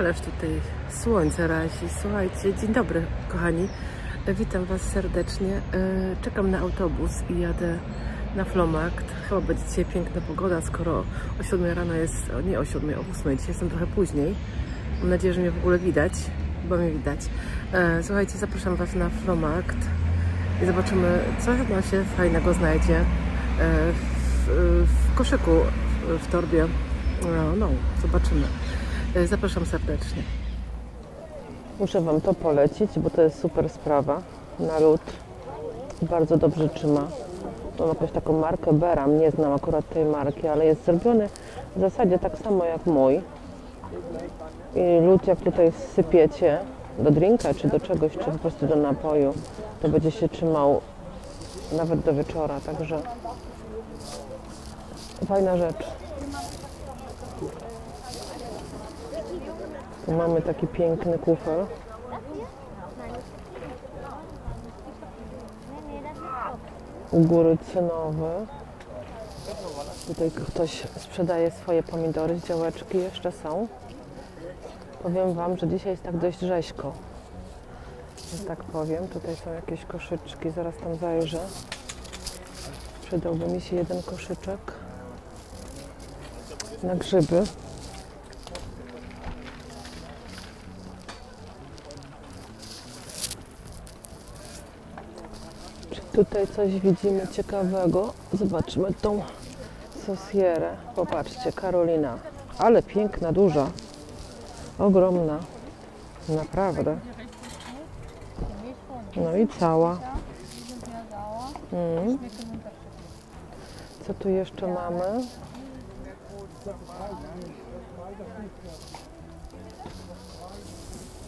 ależ tutaj słońce razi. Słuchajcie, dzień dobry kochani. Witam Was serdecznie. Czekam na autobus i jadę na Flohmarkt. Chyba będzie dzisiaj piękna pogoda, skoro o 7 rano jest, nie o 7, o 8. Dzisiaj jestem trochę później. Mam nadzieję, że mnie w ogóle widać, bo mnie widać. Słuchajcie, zapraszam Was na Flohmarkt i zobaczymy, co nam się fajnego znajdzie w koszyku, w torbie. No, zobaczymy. Zapraszam serdecznie. Muszę Wam to polecić, bo to jest super sprawa. Na lód bardzo dobrze trzyma. To ma jakąś taką markę Beram. Nie znam akurat tej marki, ale jest zrobiony w zasadzie tak samo jak mój. I lód, jak tutaj wsypiecie do drinka, czy do czegoś, czy po prostu do napoju, to będzie się trzymał nawet do wieczora. Także fajna rzecz. Tu mamy taki piękny kufel. U góry cynowy. Tutaj ktoś sprzedaje swoje pomidory z działeczki, jeszcze są. Powiem Wam, że dzisiaj jest tak dość rzeźko. Że tak powiem, tutaj są jakieś koszyczki, zaraz tam zajrzę. Przydałby mi się jeden koszyczek na grzyby. Tutaj coś widzimy ciekawego. Zobaczmy tą sosierę. Popatrzcie, Karolina. Ale piękna, duża. Ogromna. Naprawdę. No i cała. Co tu jeszcze mamy?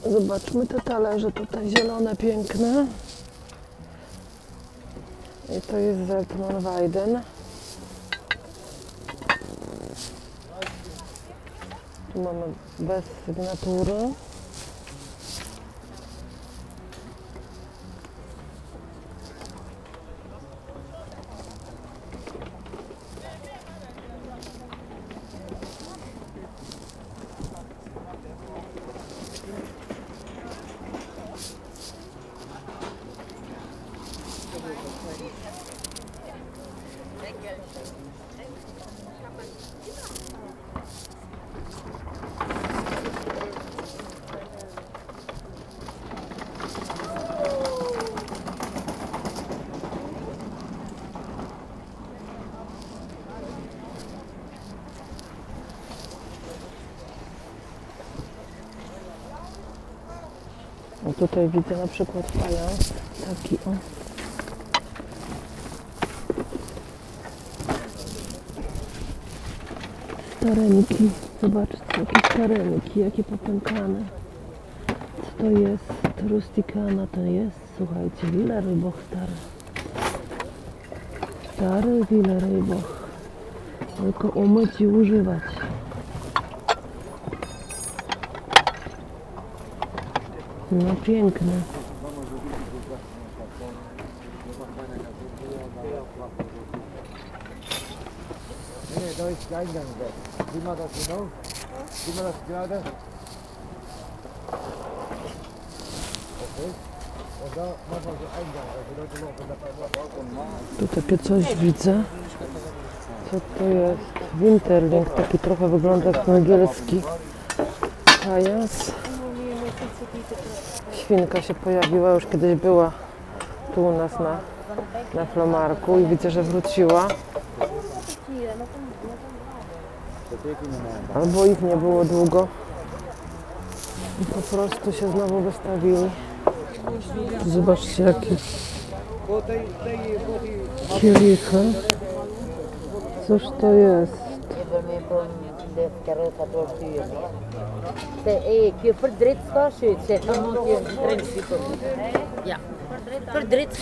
Zobaczmy te talerze tutaj zielone, piękne. I to jest Zeltman Weiden. Tu mamy bez sygnatury. O, tutaj widzę na przykład fajans, taki o. Stareniki, zobaczcie, jakie stareniki, jakie popękane. Co to jest? Rustikana to jest, słuchajcie, Willeryboch stary. Stary Willeryboch. Tylko umyć i używać. No piękne. Nee, da ist der Eingang weg. Wie man das genau? Wie man das gerade? Okay. Und da machen wir so Eingang, also die Leute laufen da. Tu takie coś widzę. Co to jest? Winterling, taki trochę wygląda jak angielski. Fajans. Świnka się pojawiła, już kiedyś była tu u nas na Flohmarku i widzę, że wróciła. Albo ich nie było długo i po prostu się znowu wystawili. Zobaczcie, jakie kielichy. Cóż to jest? Ja, verdriet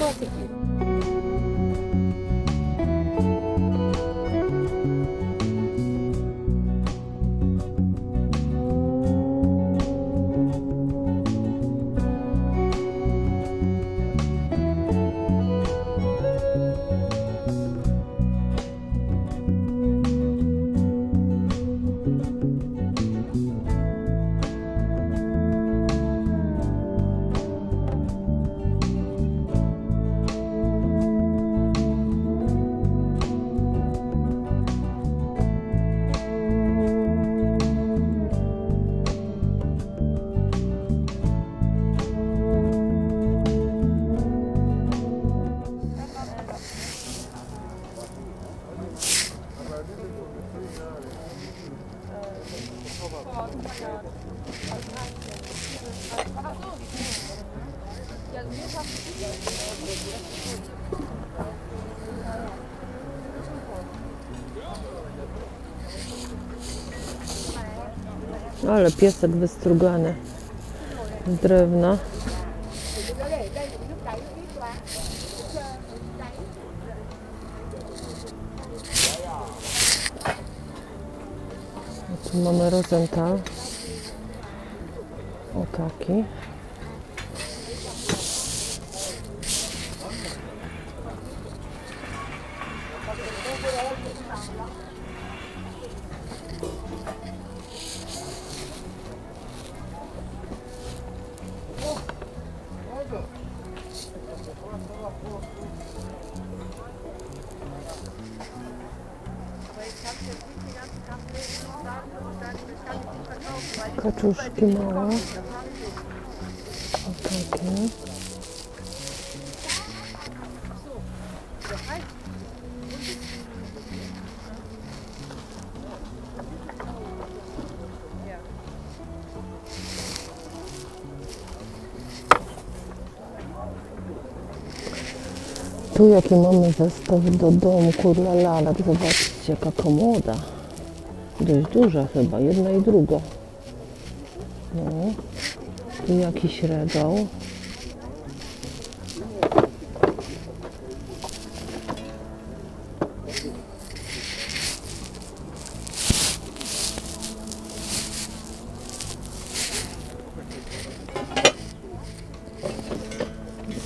Ale piesek wystrugany z drewna. Tu mamy Rosenthal. O taki. Kaczuszki małe. O takie. Tu jaki mamy zestaw do domku dla lalek. Zobaczcie, jaka komoda. Dość duża chyba, jedna i druga. No. Tu jakiś regał.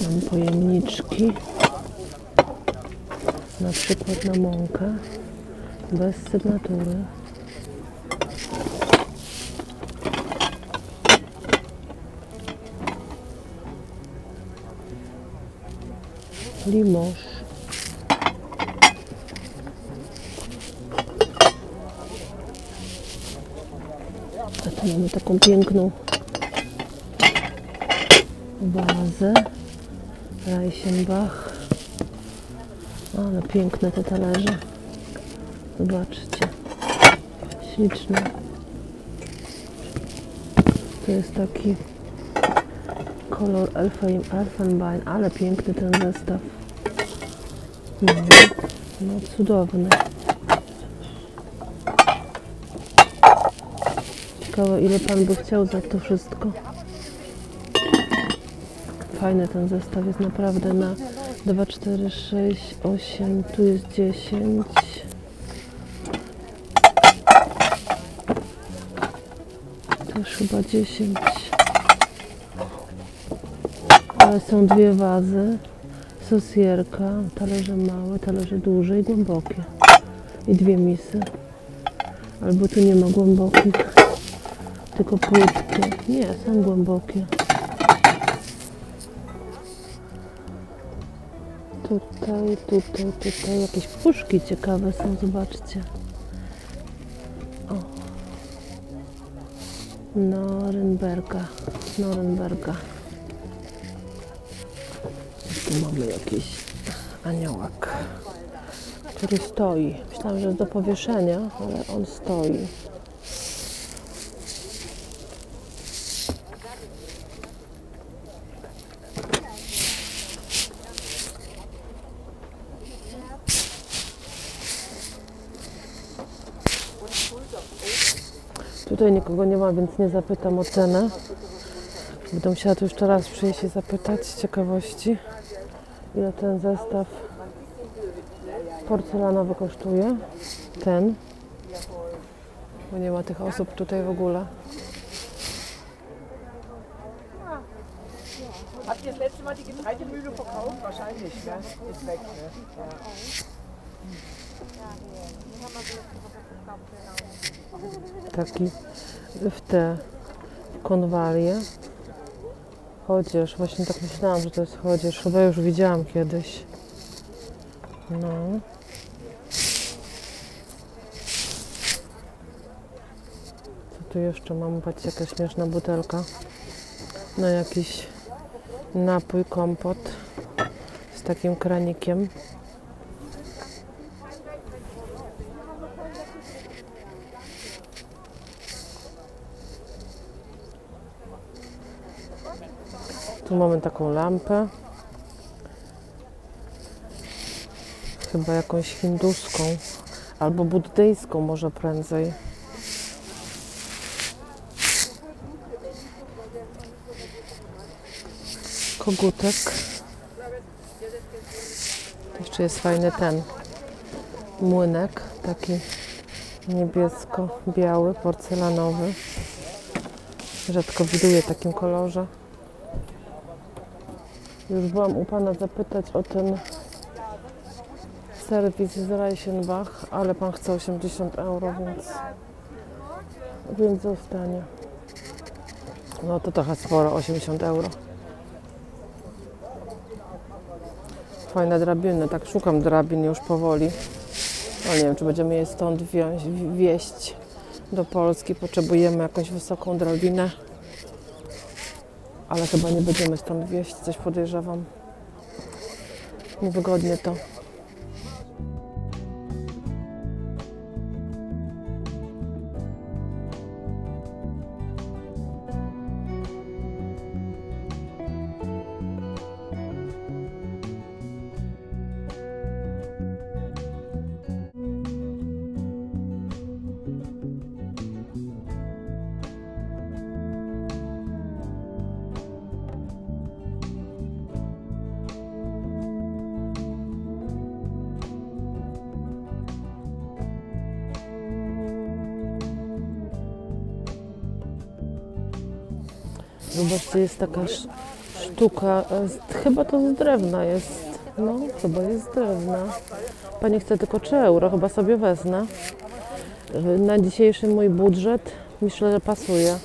Mam pojemniczki. Na przykład na mąkę. Bez sygnatury. Limosz. A tu mamy taką piękną wazę. Reichenbach. Ale piękne te talerze. Zobaczcie. Śliczne. To jest taki kolor Elfenbein, ale piękny ten zestaw. No cudowny. Ciekawe, ile pan by chciał za to wszystko. Fajny ten zestaw jest naprawdę na 2, 4, 6, 8, tu jest 10. Też chyba 10. Ale są dwie wazy. Sosierka, talerze małe, talerze duże i głębokie. I dwie misy. Albo tu nie ma głębokich, tylko płytkie. Nie, są głębokie. Tutaj jakieś puszki ciekawe są, zobaczcie. O. Norenberga. Tu mamy jakiś aniołek, który stoi. Myślałam, że jest do powieszenia, ale on stoi. Tutaj nikogo nie ma, więc nie zapytam o cenę. Będę musiała tu jeszcze raz przyjść i zapytać z ciekawości, ile ten zestaw porcelanowy kosztuje. Ten. Bo nie ma tych osób tutaj w ogóle. Habt ihr das letzte Mal die Getreidemühle verkauft? Wahrscheinlich, ne? Ist weg, ne? Taki w te konwalie. Chodzież, właśnie tak myślałam, że to jest chodzież. Chyba już widziałam kiedyś. No. Co tu jeszcze mam? Patrzcie, jaka śmieszna butelka. No jakiś napój, kompot z takim kranikiem. Tu mamy taką lampę. Chyba jakąś hinduską. Albo buddyjską może prędzej. Kogutek. Jeszcze jest fajny ten młynek, taki niebiesko-biały, porcelanowy. Rzadko widuję w takim kolorze. Już byłam u pana zapytać o ten serwis z Reichenbach, ale pan chce 80 euro, więc zostanie. No to trochę sporo, 80 euro. Fajne drabiny, tak szukam drabin już powoli. Ale nie wiem, czy będziemy je stąd wieźć do Polski. Potrzebujemy jakąś wysoką drabinę. Ale chyba nie będziemy stąd wieźć, coś podejrzewam. Niewygodnie to. Zobaczcie, jest taka sztuka, chyba to z drewna jest, no chyba jest z drewna. Pani chce tylko 3 euro, chyba sobie wezmę. Na dzisiejszy mój budżet myślę, że pasuje.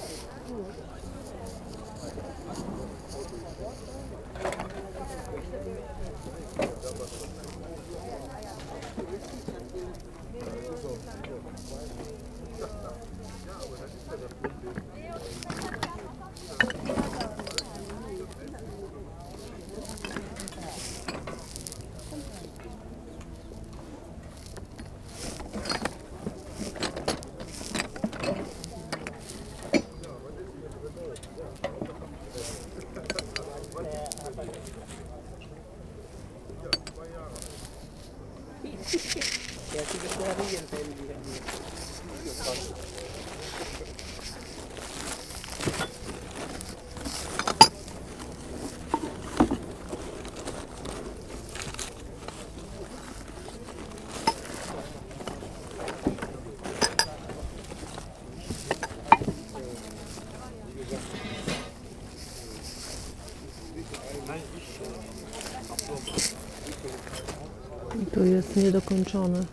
I tu jest niedokończony.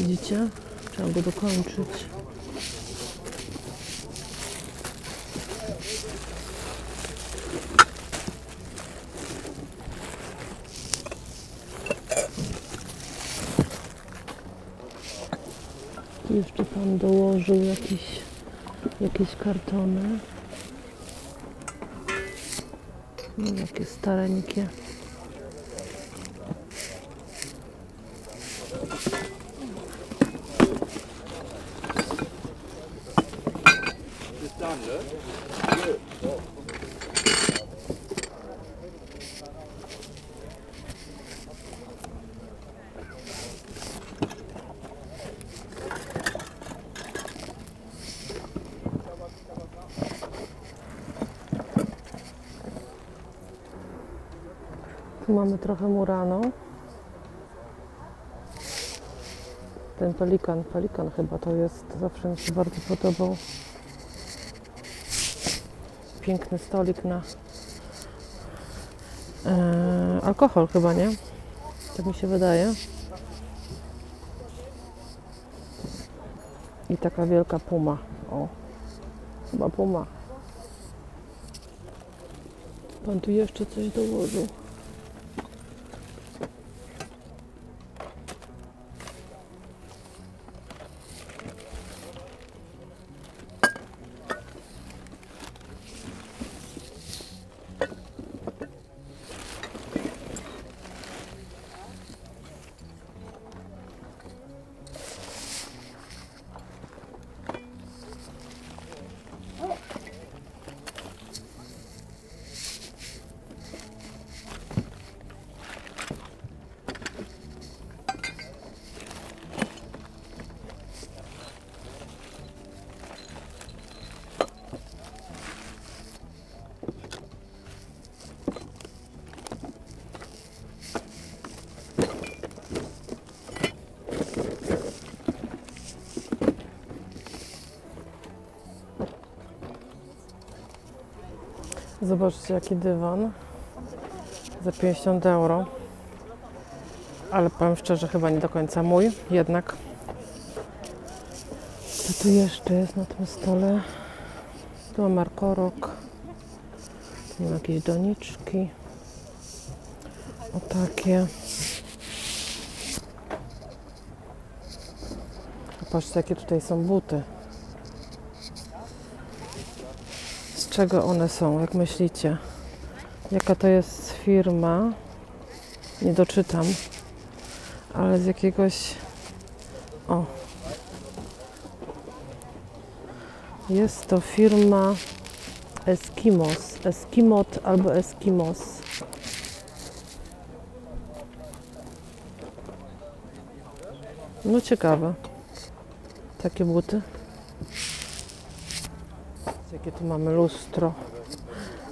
Widzicie? Trzeba go dokończyć. Jeszcze pan dołożył jakieś kartony. No, jakie stareńkie. Tu mamy trochę murano. Ten pelikan chyba to jest, zawsze mi się bardzo podobał. Piękny stolik na alkohol chyba, nie? Tak mi się wydaje. I taka wielka puma. O, chyba puma. Pan tu jeszcze coś dołożył. Zobaczcie, jaki dywan za 50 euro. Ale powiem szczerze, chyba nie do końca mój, jednak. Co tu jeszcze jest na tym stole? Tu mam markorok. Tu mam jakieś doniczki. O takie. Patrzcie, jakie tutaj są buty. Z czego one są, jak myślicie? Jaka to jest firma? Nie doczytam. Ale z jakiegoś... O! Jest to firma Eskimos. Eskimot albo Eskimos. No ciekawe. Takie buty. Jakie tu mamy lustro.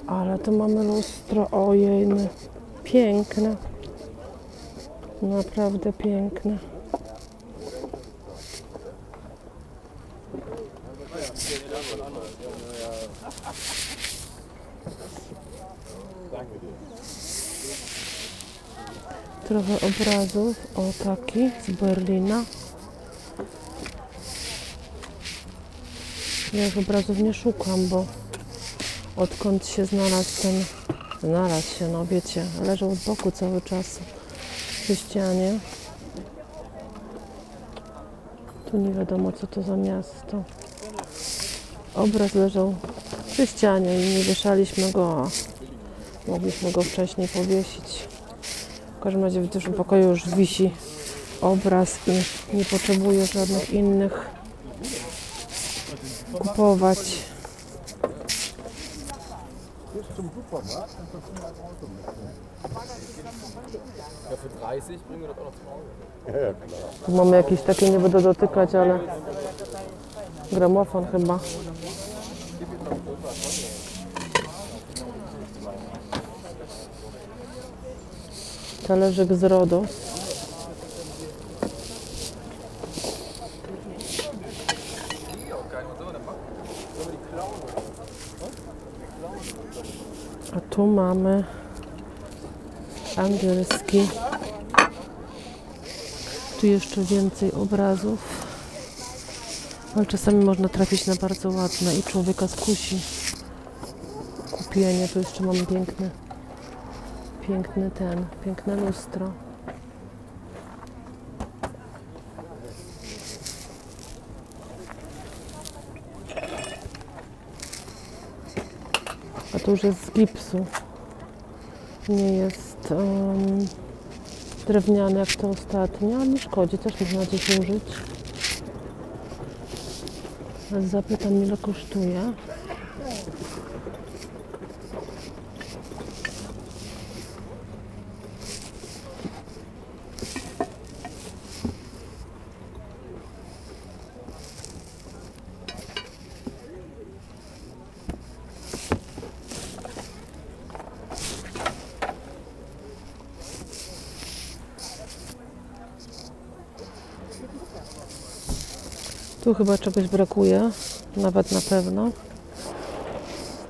Ale tu mamy lustro. Ojej, no. Piękne. Naprawdę piękne. Trochę obrazów. O, taki z Berlina. Ja już obrazów nie szukam, bo odkąd się znalazł ten... Znalazł się, no wiecie, leżał z boku cały czas przy ścianie. Tu nie wiadomo, co to za miasto. Obraz leżał przy ścianie i nie wieszaliśmy go, a mogliśmy go wcześniej powiesić. W każdym razie w dużym pokoju już wisi obraz i nie potrzebuję żadnych innych kupować. Tu mamy jakieś takie, nie będę dotykać, ale gramofon chyba. Talerzyk z RODO. A tu mamy angielski. Tu jeszcze więcej obrazów. Ale czasami można trafić na bardzo ładne i człowieka skusi kupienie. Tu jeszcze mamy piękne lustro. A to już jest z gipsu. Nie jest drewniany jak to ostatnio, ale nie szkodzi, też można gdzieś użyć. Zapytam, ile kosztuje. Tu chyba czegoś brakuje, nawet na pewno.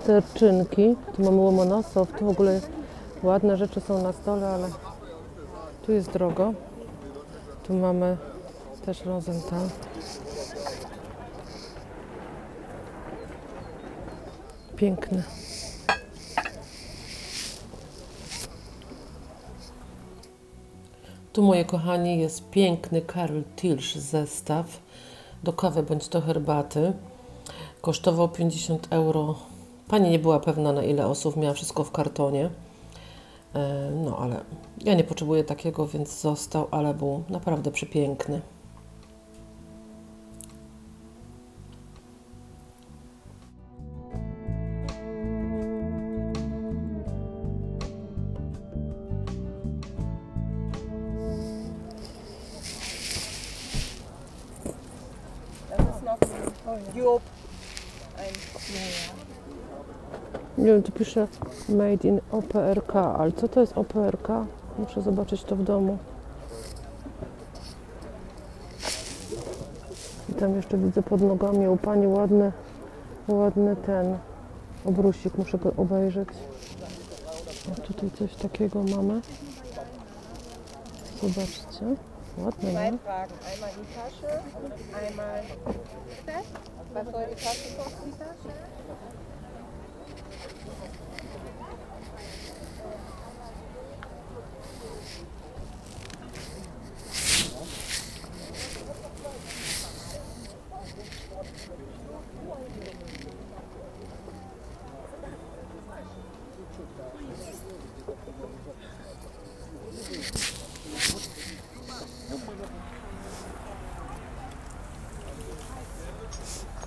Sterczynki, tu mamy Łomonosow, tu w ogóle ładne rzeczy są na stole, ale tu jest drogo. Tu mamy też Rosenthal. Piękny. Tu, moje kochani, jest piękny Karl Tilsch zestaw do kawy bądź do herbaty. Kosztował 50 euro. Pani nie była pewna, na ile osób, miała wszystko w kartonie. No ale ja nie potrzebuję takiego, więc został, ale był naprawdę przepiękny. Nie wiem, tu pisze Made in OPRK, ale co to jest OPRK? Muszę zobaczyć to w domu. I tam jeszcze widzę pod nogami u pani ładny ten Obrusik, muszę go obejrzeć. O, tutaj coś takiego mamy. Zobaczcie. Ładne, nie? Fragen. Einmal die Tasche und einmal fest. Was soll die Tasche kosten, die Tasche?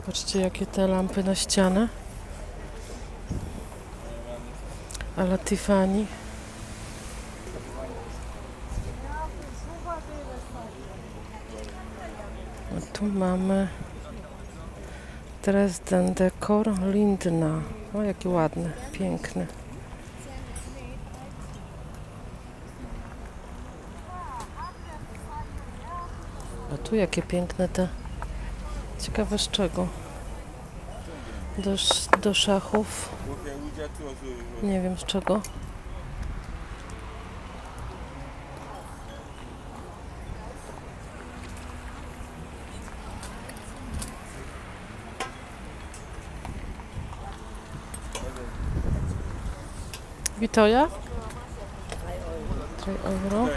Patrzcie, jakie te lampy na ścianę. Ale Tiffany. A tu mamy Dresden Dekor Lindna. O, jaki ładny, piękny. A tu jakie piękne te. Ciekawe z czego. Do szachów. Nie wiem z czego. Witoja? 3 euro.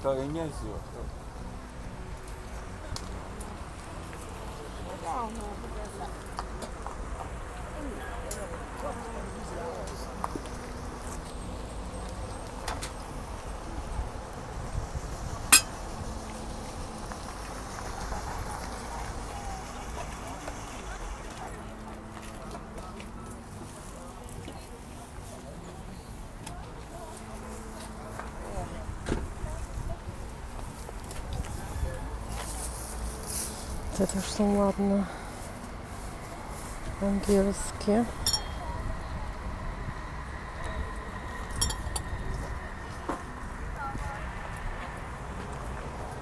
To nie jest. Te też są ładne. Angielskie.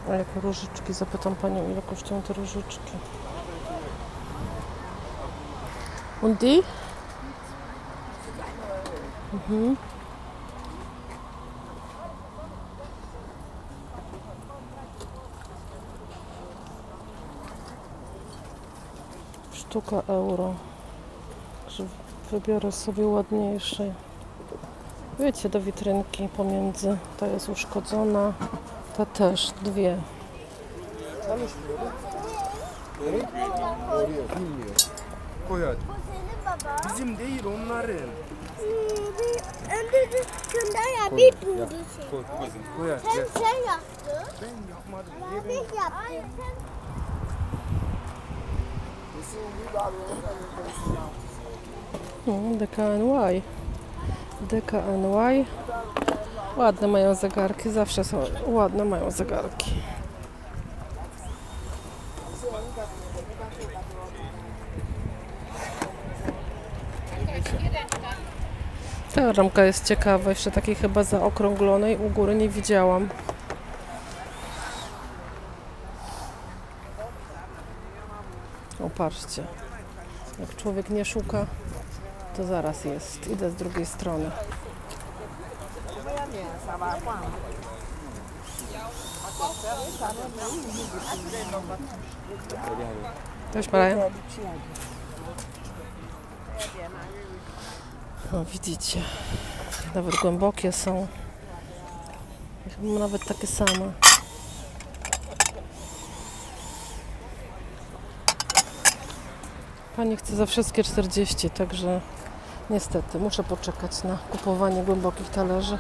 A jakie różyczki? Zapytam panią, ile kosztują te różyczki. Und die? Mhm. Sztuka euro. Że wybiorę sobie ładniejsze. Wiecie, do witrynki pomiędzy. Ta jest uszkodzona. Ta też, dwie. Koyar. Bizim değil onların. Kündaya bir buldu şey. Koyar. Sen yaptın. Ben yapmadım. Ben yaptım. DKNY. DKNY. Ładne mają zegarki, zawsze są ładne mają zegarki. Ta ramka jest ciekawa, jeszcze takiej chyba zaokrąglonej, u góry nie widziałam. O, patrzcie, jak człowiek nie szuka, to zaraz jest. Idę z drugiej strony. Cześć, Marian. O, widzicie, nawet głębokie są. Chyba nawet takie same. Pani chce za wszystkie 40, także niestety muszę poczekać na kupowanie głębokich talerzy.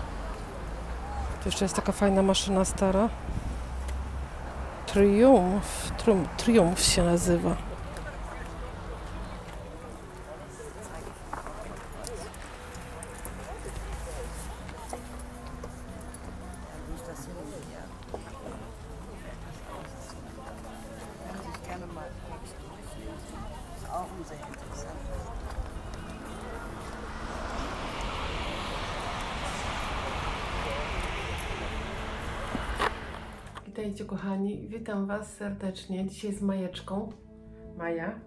Tu jeszcze jest taka fajna maszyna stara. Triumf się nazywa. Witajcie kochani, witam Was serdecznie. Dzisiaj z Majeczką. Maja,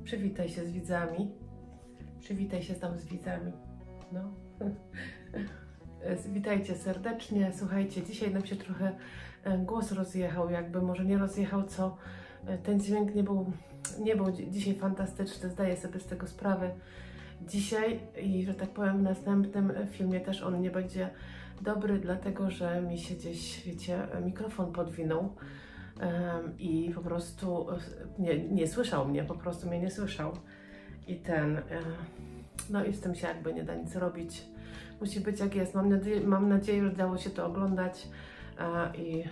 przywitaj się z widzami. Przywitaj się tam z widzami. No. Witajcie serdecznie. Słuchajcie, dzisiaj nam się trochę głos rozjechał, jakby może nie rozjechał, co ten dźwięk nie był dzisiaj fantastyczny, zdaję sobie z tego sprawę. Dzisiaj i, że tak powiem, w następnym filmie też on nie będzie dobry, dlatego że mi się gdzieś, wiecie, mikrofon podwinął i po prostu nie słyszał mnie, po prostu mnie nie słyszał. I no i z tym się jakby nie da nic robić. Musi być jak jest. Mam nadzieję, że dało się to oglądać i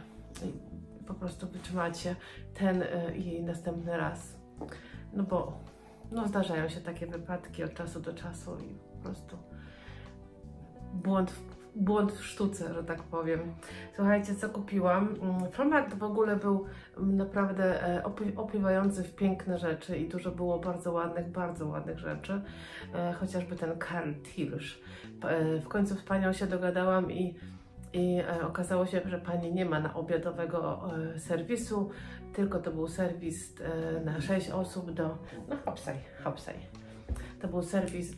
po prostu wytrzymacie ten i następny raz. No bo zdarzają się takie wypadki od czasu do czasu i po prostu błąd w sztuce, że tak powiem. Słuchajcie, co kupiłam. Fromarkt w ogóle był naprawdę opiewający w piękne rzeczy i dużo było bardzo ładnych rzeczy. Chociażby ten Karl Tilsch. W końcu z panią się dogadałam i okazało się, że pani nie ma na obiadowego serwisu, tylko to był serwis na 6 osób no hopsaj. To był serwis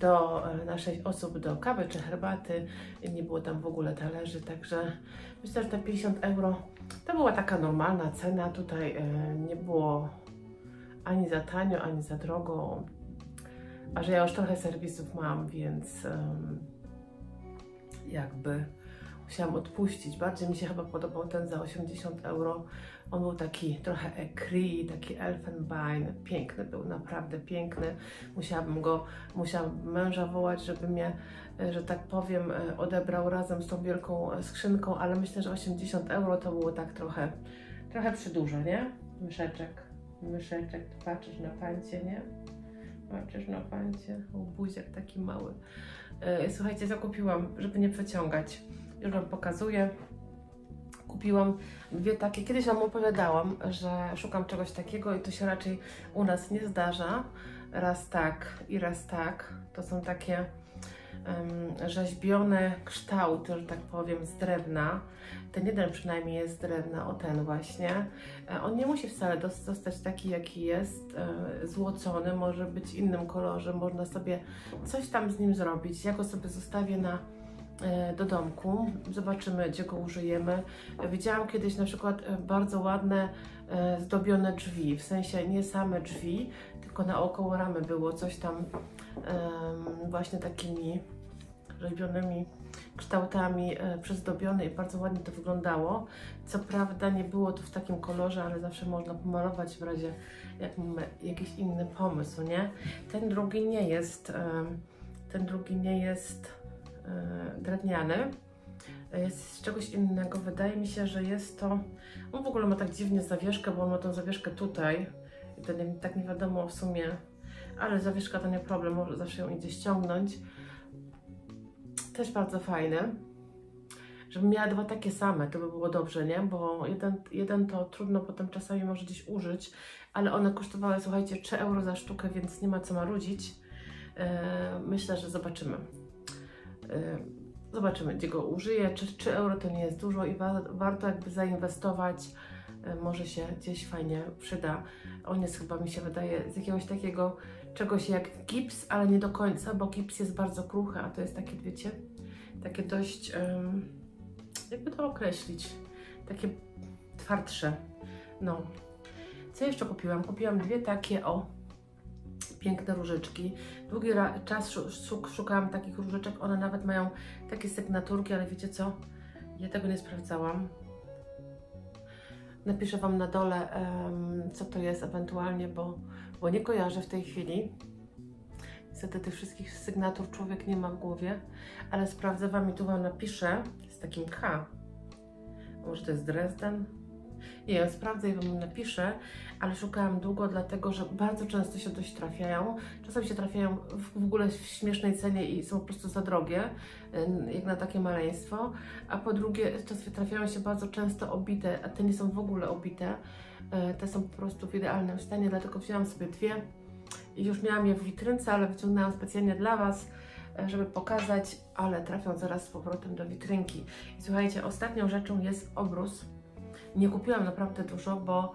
na 6 osób do kawy czy herbaty. Nie było tam w ogóle talerzy, także myślę, że te 50 euro to była taka normalna cena. Tutaj nie było ani za tanio, ani za drogo. A że ja już trochę serwisów mam, więc jakby musiałam odpuścić. Bardziej mi się chyba podobał ten za 80 euro. On był taki trochę écrit, taki Elfenbein. Piękny był, naprawdę piękny. Musiałabym męża wołać, żeby mnie, że tak powiem, odebrał razem z tą wielką skrzynką, ale myślę, że 80 euro to było tak trochę przy dużo, nie? Myszeczek, tu patrzysz na pancie, nie? Patrzysz na pancie, buziak taki mały. Słuchajcie, zakupiłam, żeby nie przeciągać. Już Wam pokazuję. Kupiłam dwie takie. Kiedyś Wam opowiadałam, że szukam czegoś takiego i to się raczej u nas nie zdarza. Raz tak i raz tak. To są takie rzeźbione kształty, że tak powiem, z drewna. Ten jeden przynajmniej jest z drewna, o ten właśnie. On nie musi wcale zostać taki, jaki jest, złocony, może być w innym kolorze, można sobie coś tam z nim zrobić. Ja go sobie zostawię do domku, zobaczymy, gdzie go użyjemy. Widziałam kiedyś na przykład bardzo ładne zdobione drzwi, w sensie nie same drzwi, tylko naokoło ramy było coś tam właśnie takimi rzeźbionymi kształtami przyzdobione i bardzo ładnie to wyglądało. Co prawda nie było to w takim kolorze, ale zawsze można pomalować w razie jak mamy jakiś inny pomysł, nie? Ten drugi nie jest drewniany, jest z czegoś innego. Wydaje mi się, że jest to... On w ogóle ma tak dziwnie zawieszkę, bo on ma tą zawieszkę tutaj i to tak nie wiadomo w sumie, ale zawieszka to nie problem, może zawsze ją idzie ściągnąć. Też bardzo fajny. Żebym miała dwa takie same, to by było dobrze, nie? Bo jeden to trudno potem czasami może gdzieś użyć, ale one kosztowały, słuchajcie, 3 euro za sztukę, więc nie ma co marudzić. Myślę, że zobaczymy. Zobaczymy, gdzie go użyję. 3 euro to nie jest dużo i warto jakby zainwestować. Może się gdzieś fajnie przyda. On jest chyba, mi się wydaje, z jakiegoś takiego czegoś jak gips, ale nie do końca, bo gips jest bardzo kruchy, a to jest takie, wiecie, takie dość, jakby to określić, takie twardsze. No. Co jeszcze kupiłam? Kupiłam dwie takie, piękne różyczki. Długi czas szukałam takich różyczek, one nawet mają takie sygnaturki, ale wiecie co? Ja tego nie sprawdzałam. Napiszę Wam na dole, co to jest ewentualnie, bo nie kojarzę w tej chwili. Niestety tych wszystkich sygnatur człowiek nie ma w głowie, ale sprawdzę Wam i tu Wam napiszę z takim K. Może to jest Dresden? Nie wiem, sprawdzę i Wam napiszę, ale szukałam długo, dlatego że bardzo często się dość trafiają. Czasami się trafiają w ogóle w śmiesznej cenie i są po prostu za drogie, jak na takie maleństwo. A po drugie, trafiają się bardzo często obite, a te nie są w ogóle obite. Te są po prostu w idealnym stanie, dlatego wzięłam sobie dwie. I już miałam je w witrynce, ale wyciągnęłam specjalnie dla Was, żeby pokazać, ale trafią zaraz z powrotem do witrynki. I słuchajcie, ostatnią rzeczą jest obrus. Nie kupiłam naprawdę dużo, bo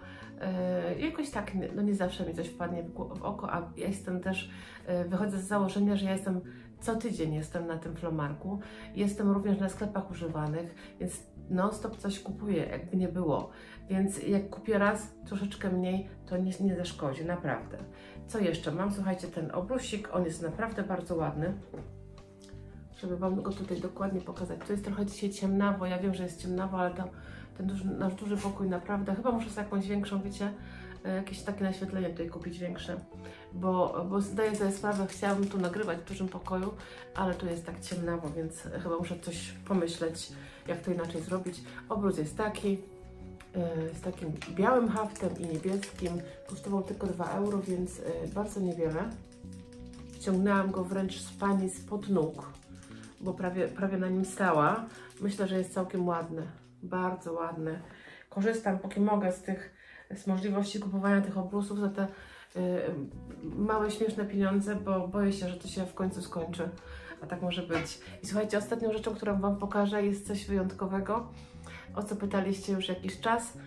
jakoś tak no nie zawsze mi coś wpadnie w oko, a ja jestem też, wychodzę z założenia, że ja jestem co tydzień jestem na tym Flomarku. Jestem również na sklepach używanych, więc non stop coś kupuję, jakby nie było. Więc jak kupię raz troszeczkę mniej, to nie zaszkodzi, naprawdę. Co jeszcze mam? Słuchajcie, ten obrusik, on jest naprawdę bardzo ładny. Żeby Wam go tutaj dokładnie pokazać. To jest trochę dzisiaj ciemnawo, ja wiem, że jest ciemnawo, ale ten nasz duży pokój naprawdę, chyba muszę sobie jakąś większą, wiecie, jakieś takie naświetlenie tutaj kupić większe, bo zdaję sobie sprawę, chciałabym tu nagrywać w dużym pokoju, ale tu jest tak ciemnawo, więc chyba muszę coś pomyśleć, jak to inaczej zrobić. Obrus jest taki, z takim białym haftem i niebieskim, kosztował tylko 2 euro, więc bardzo niewiele. Ściągnęłam go wręcz z pani spod nóg, bo prawie na nim stała. Myślę, że jest całkiem ładny, bardzo ładny. Korzystam, póki mogę, z możliwości kupowania tych obrusów za te małe, śmieszne pieniądze, bo boję się, że to się w końcu skończy, a tak może być. I słuchajcie, ostatnią rzeczą, którą Wam pokażę, jest coś wyjątkowego, o co pytaliście już jakiś czas.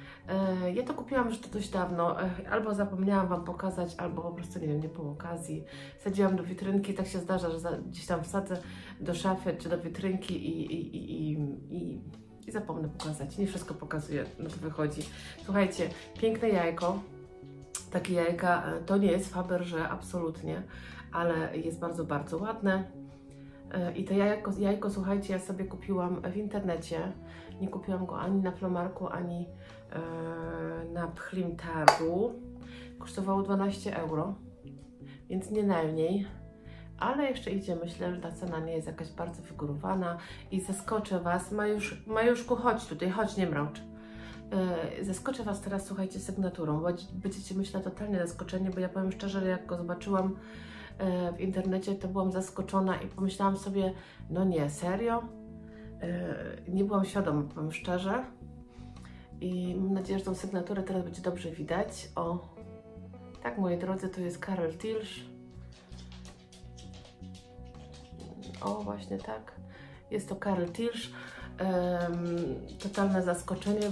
Ja to kupiłam już dość dawno, albo zapomniałam Wam pokazać, albo po prostu, nie wiem, nie było okazji. Wsadziłam do witrynki, tak się zdarza, że gdzieś tam wsadzę do szafy czy do witrynki i zapomnę pokazać. Nie wszystko pokazuję, no to wychodzi. Słuchajcie, piękne jajko. Takie jajka, to nie jest Fabergé, absolutnie, ale jest bardzo, bardzo ładne. I to jajko, słuchajcie, ja sobie kupiłam w internecie. Nie kupiłam go ani na Flomarku, ani na Pchlim Targu. Kosztowało 12 euro, więc nie najmniej. Ale jeszcze idzie, myślę, że ta cena nie jest jakaś bardzo wygórowana i zaskoczę Was. Majuszku, chodź tutaj, chodź, nie mrocz. Zaskoczę Was teraz, słuchajcie, sygnaturą, bo będziecie, myślę, totalnie zaskoczeni, bo ja powiem szczerze, jak go zobaczyłam w internecie, to byłam zaskoczona i pomyślałam sobie, no nie, serio? Nie byłam świadoma, powiem szczerze. I mam nadzieję, że tą sygnaturę teraz będzie dobrze widać. O, tak, moi drodzy, to jest Karel Tilsch. O, właśnie tak. Jest to Karel Tilsch. Totalne zaskoczenie,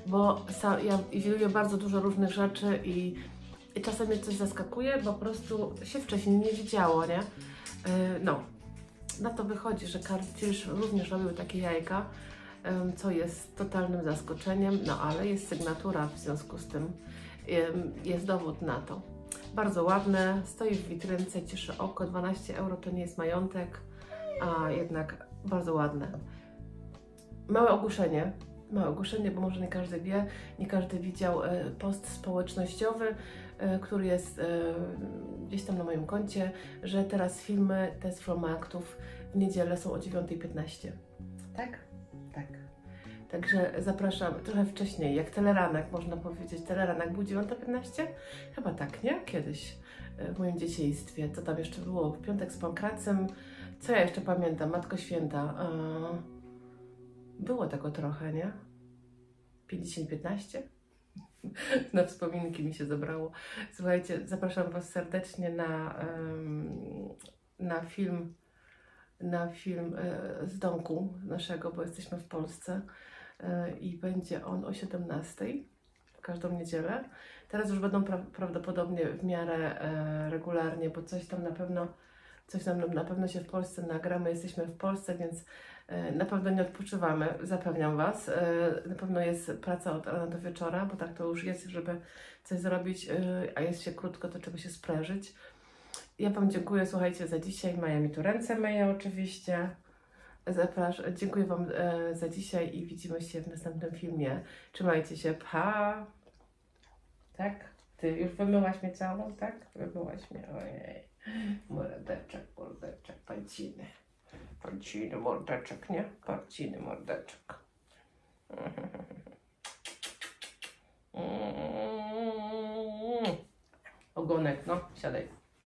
bo ja widuję bardzo dużo różnych rzeczy i czasem mnie coś zaskakuje, bo po prostu się wcześniej nie widziało, nie? No, na to wychodzi, że Karel Tilsch również robił takie jajka, co jest totalnym zaskoczeniem, no ale jest sygnatura, w związku z tym jest dowód na to. Bardzo ładne, stoi w witrynce, cieszy oko, 12 euro to nie jest majątek, a jednak bardzo ładne. Małe ogłoszenie, bo może nie każdy wie, nie każdy widział post społecznościowy, który jest gdzieś tam na moim koncie, że teraz filmy Test From Actów w niedzielę są o 9:15. Tak? Tak. Także zapraszam trochę wcześniej, jak teleranek, można powiedzieć. Teleranek był 9:15? Chyba tak, nie? Kiedyś w moim dzieciństwie. Co tam jeszcze było? W piątek z Pankracem. Co ja jeszcze pamiętam? Matko Święta. Było tego trochę, nie? 50-15? Na wspominki mi się zebrało. Słuchajcie, zapraszam Was serdecznie na film z domku naszego, bo jesteśmy w Polsce i będzie on o 17 w każdą niedzielę. Teraz już będą prawdopodobnie w miarę regularnie, bo coś tam na pewno się w Polsce nagra. My jesteśmy w Polsce, więc na pewno nie odpoczywamy, zapewniam Was. Na pewno jest praca od rana do wieczora, bo tak to już jest, żeby coś zrobić, a jest się krótko, to trzeba się sprężyć. Ja Wam dziękuję, słuchajcie, za dzisiaj. Maja mi tu ręce myje oczywiście. Dziękuję Wam za dzisiaj i widzimy się w następnym filmie. Trzymajcie się, pa! Tak? Ty już wymyłaś mnie całą, tak? Wymyłaś mnie, ojej. Mordeczek, panciny, mordeczek, nie? Panciny, mordeczek. Ogonek, no, siadaj.